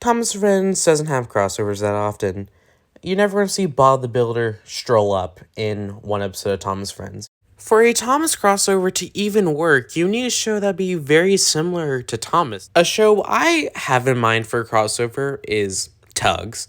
Thomas Friends doesn't have crossovers that often. You're never going to see Bob the Builder stroll up in one episode of Thomas Friends. For a Thomas crossover to even work, you need a show that be very similar to Thomas. A show I have in mind for a crossover is Tugs.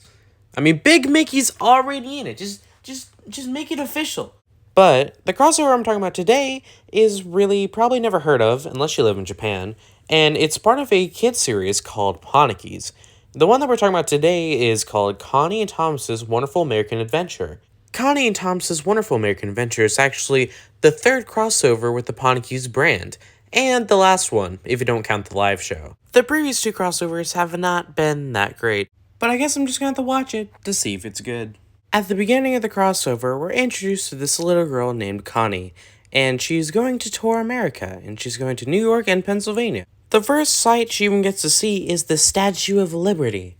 I mean, Big Mickey's already in it. Just make it official. But the crossover I'm talking about today is really probably never heard of unless you live in Japan, and it's part of a kids series called Ponkickies. The one that we're talking about today is called Connie and Thomas's Wonderful American Adventure. Connie and Thomas's Wonderful American Adventure is actually the third crossover with the Ponkickies brand, and the last one, if you don't count the live show. The previous two crossovers have not been that great, but I guess I'm just gonna have to watch it to see if it's good. At the beginning of the crossover, we're introduced to this little girl named Connie, and she's going to tour America, and she's going to New York and Pennsylvania. The first sight she even gets to see is the Statue of Liberty.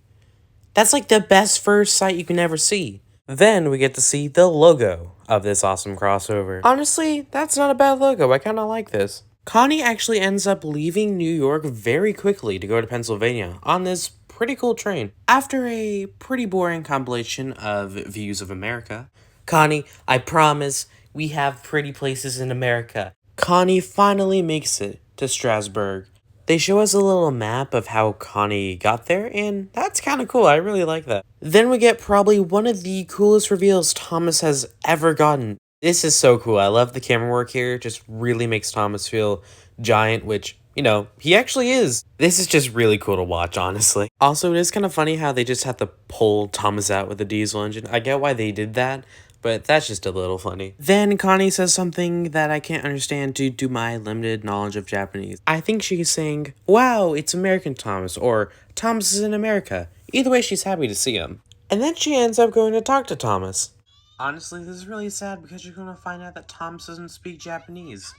That's like the best first sight you can ever see. Then we get to see the logo of this awesome crossover. Honestly, that's not a bad logo. I kind of like this. Connie actually ends up leaving New York very quickly to go to Pennsylvania on this pretty cool train. After a pretty boring compilation of views of America, Connie, I promise, we have pretty places in America. Connie finally makes it to Strasberg. They show us a little map of how Connie got there, and that's kind of cool. I really like that. Then we get probably one of the coolest reveals Thomas has ever gotten. This is so cool. I love the camera work here. It just really makes Thomas feel giant, which, you know, he actually is. This is just really cool to watch, honestly. Also, it is kind of funny how they just have to pull Thomas out with a diesel engine. I get why they did that, but that's just a little funny. Then Connie says something that I can't understand due to my limited knowledge of Japanese. I think she's saying, wow, it's American Thomas, or Thomas is in America. Either way, she's happy to see him. And then she ends up going to talk to Thomas. Honestly, this is really sad because you're going to find out that Thomas doesn't speak Japanese.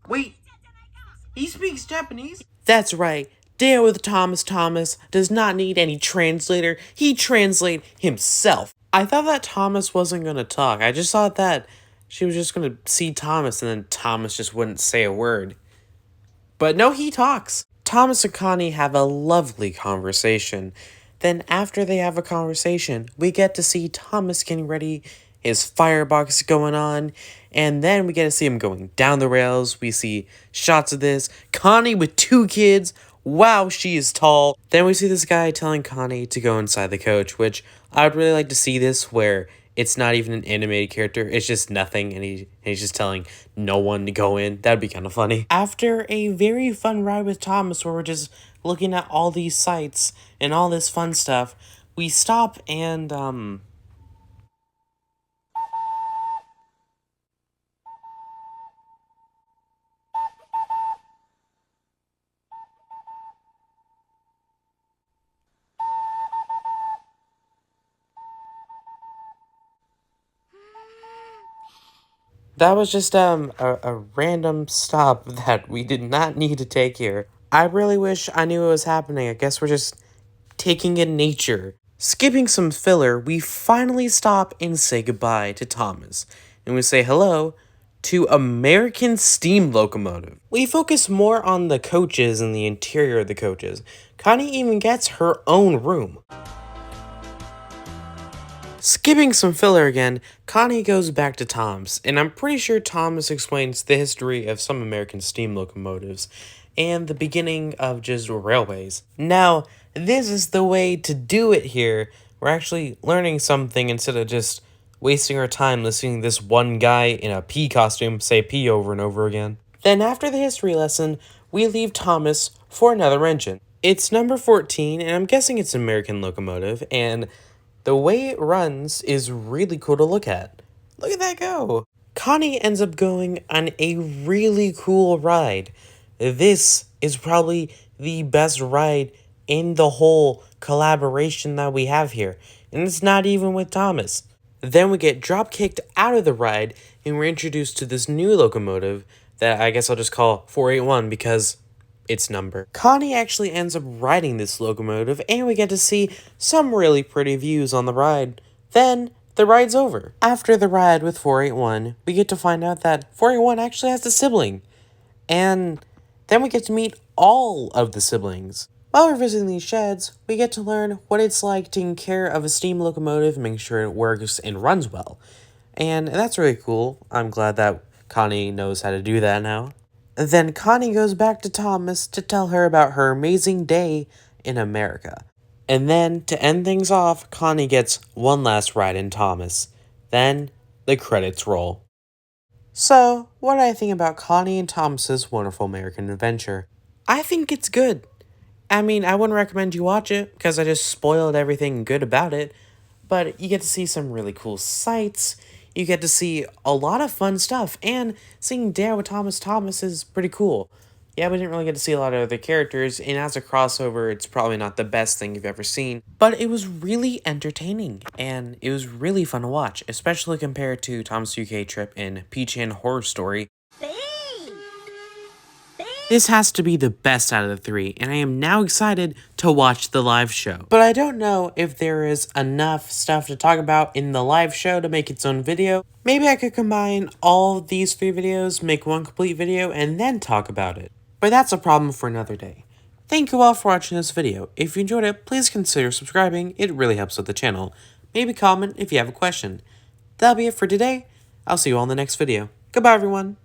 Wait, he speaks Japanese? That's right. Dare with Thomas does not need any translator. He translates himself. I thought that Thomas wasn't going to talk. I just thought that she was just going to see Thomas and then Thomas just wouldn't say a word. But no, he talks. Thomas and Connie have a lovely conversation. Then after they have a conversation, we get to see Thomas getting ready, his firebox going on, and then we get to see him going down the rails. We see shots of this. Connie with 2 kids. Wow, she is tall. Then we see this guy telling Connie to go inside the coach, which I would really like to see this where it's not even an animated character. It's just nothing, and he's just telling no one to go in. That'd be kind of funny. After a very fun ride with Thomas where we're just looking at all these sights and all this fun stuff, we stop and, that was just a random stop that we did not need to take here. I really wish I knew what was happening. I guess we're just taking in nature. Skipping some filler, we finally stop and say goodbye to Thomas. And we say hello to American Steam Locomotive. We focus more on the coaches and the interior of the coaches. Connie even gets her own room. Skipping some filler again, Connie goes back to Tom's, and I'm pretty sure Thomas explains the history of some American steam locomotives and the beginning of just railways. Now, this is the way to do it here. We're actually learning something instead of just wasting our time listening to this one guy in a pea costume say pea over and over again. Then after the history lesson, we leave Thomas for another engine. It's number 14, and I'm guessing it's an American locomotive, and the way it runs is really cool to look at. Look at that go! Connie ends up going on a really cool ride. This is probably the best ride in the whole collaboration that we have here. And it's not even with Thomas. Then we get drop kicked out of the ride and we're introduced to this new locomotive that I guess I'll just call 481 because its number. Connie actually ends up riding this locomotive and we get to see some really pretty views on the ride. Then the ride's over. After the ride with 481, we get to find out that 481 actually has a sibling. And then we get to meet all of the siblings. While we're visiting these sheds, we get to learn what it's like taking care of a steam locomotive and making sure it works and runs well. And that's really cool. I'm glad that Connie knows how to do that now. Then Connie goes back to Thomas to tell her about her amazing day in America. And then, to end things off, Connie gets one last ride in Thomas. Then, the credits roll. So, what do I think about Connie and Thomas's Wonderful American Adventure? I think it's good. I mean, I wouldn't recommend you watch it because I just spoiled everything good about it, but you get to see some really cool sights. You get to see a lot of fun stuff, and seeing Dare with Thomas is pretty cool. Yeah, we didn't really get to see a lot of other characters, and as a crossover, it's probably not the best thing you've ever seen, but it was really entertaining, and it was really fun to watch, especially compared to Thomas UK Trip and Peach and Horror Story. This has to be the best out of the three, and I am now excited to watch the live show. But I don't know if there is enough stuff to talk about in the live show to make its own video. Maybe I could combine all of these 3 videos, make one complete video, and then talk about it. But that's a problem for another day. Thank you all for watching this video. If you enjoyed it, please consider subscribing. It really helps with the channel. Maybe comment if you have a question. That'll be it for today. I'll see you all in the next video. Goodbye, everyone.